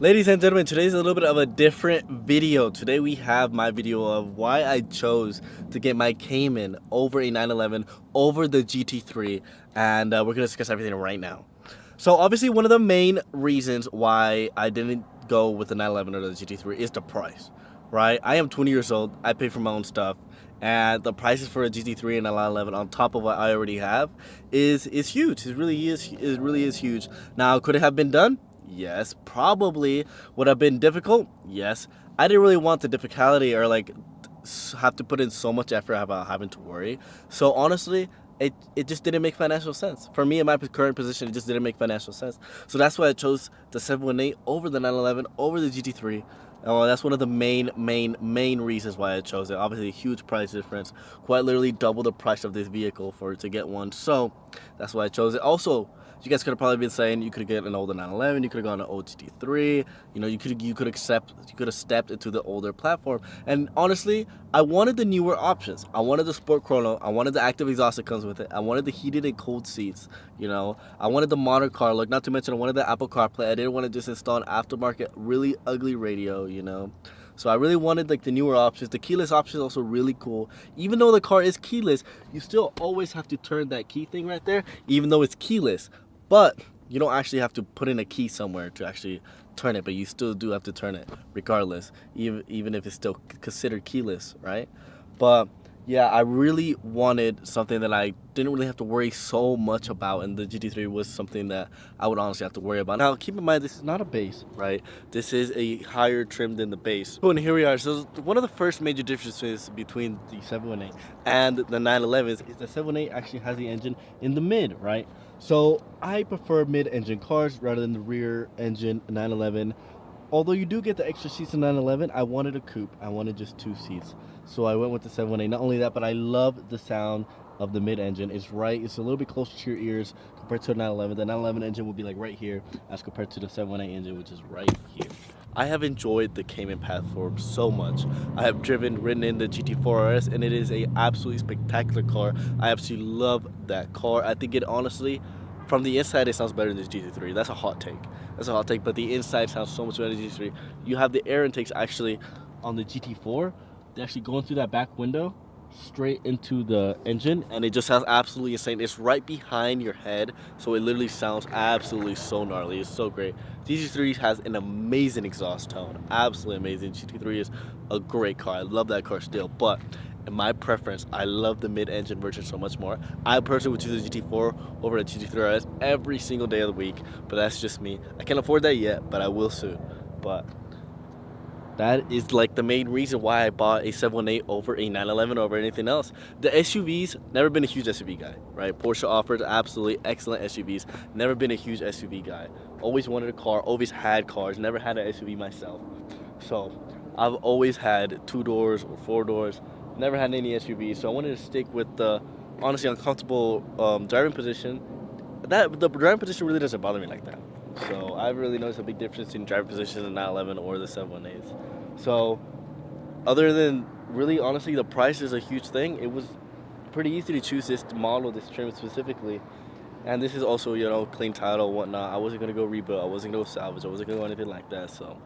Ladies and gentlemen, today's a little bit of a different video. Today we have my video of why I chose to get my Cayman over a 911 over the GT3, and we're going to discuss everything right now. So obviously one of the main reasons why I didn't go with the 911 or the GT3 is the price, right? I am 20 years old, I pay for my own stuff, and the prices for a GT3 and a 911 on top of what I already have is huge. It really is huge. Now, could it have been done? Yes, probably. Would have been difficult? Yes. I didn't really want the difficulty or like have to put in so much effort about having to worry. So honestly, it just didn't make financial sense. For me in my current position, it just didn't make financial sense. So that's why I chose the 718 over the 911 over the GT3. That's one of the main reasons why I chose it. Obviously, a huge price difference, quite literally double the price of this vehicle for to get one. So that's why I chose it. Also, you guys could have probably been saying you could get an older 911, you could have gone an old GT3. You know, you could have stepped into the older platform. And honestly, I wanted the newer options. I wanted the Sport Chrono. I wanted the active exhaust that comes with it. I wanted the heated and cold seats. You know, I wanted the modern car look. Not to mention, I wanted the Apple CarPlay. I didn't want to just install an aftermarket, really ugly radio. You know. So I really wanted like the newer options. The keyless option is also really cool. Even though the car is keyless, you still always have to turn that key thing right there, even though it's keyless. But you don't actually have to put in a key somewhere to actually turn it, but you still do have to turn it regardless, even if it's still considered keyless, right? But yeah, I really wanted something that I didn't really have to worry so much about, and the GT3 was something that I would honestly have to worry about. Now, keep in mind, this is not a base, right? This is a higher trim than the base. So, and here we are. So one of the first major differences between the 718 and the 911s is the 718 actually has the engine in the mid, right? So I prefer mid-engine cars rather than the rear-engine 911. Although you do get the extra seats in 911, I wanted a coupe. I wanted just 2 seats. So I went with the 718. Not only that, but I love the sound of the mid-engine. It's a little bit closer to your ears compared to a 911. The 911 engine will be like right here as compared to the 718 engine, which is right here. I have enjoyed the Cayman platform so much. I have ridden in the GT4 RS, and it is a absolutely spectacular car. I absolutely love that car. I think it honestly, from the inside, it sounds better than the GT3. That's a hot take. That's a hot take, but the inside sounds so much better than the GT3. You have the air intakes actually on the GT4. They actually go in through that back window straight into the engine, and it just sounds absolutely insane. It's right behind your head, so it literally sounds absolutely so gnarly. It's so great. GT3 has an amazing exhaust tone, absolutely amazing. GT3 is a great car. I love that car still, but in my preference, I love the mid-engine version so much more. I personally would choose the GT4 over the GT3 RS every single day of the week, but that's just me. I can't afford that yet, but I will soon. But that is like the main reason why I bought a 718 over a 911 over anything else. The SUVs, never been a huge SUV guy, right? Porsche offers absolutely excellent SUVs. Never been a huge SUV guy. Always wanted a car, always had cars, never had an SUV myself. So I've always had 2 doors or 4 doors, never had any SUVs. So I wanted to stick with the honestly uncomfortable driving position. The driving position really doesn't bother me like that. So I've really noticed a big difference in driving position in the 911 or the 718s. So other than really honestly the price is a huge thing, it was pretty easy to choose this model, this trim specifically. And this is also, you know, clean title, whatnot. I wasn't gonna go rebuild, I wasn't gonna go salvage, I wasn't gonna go anything like that. So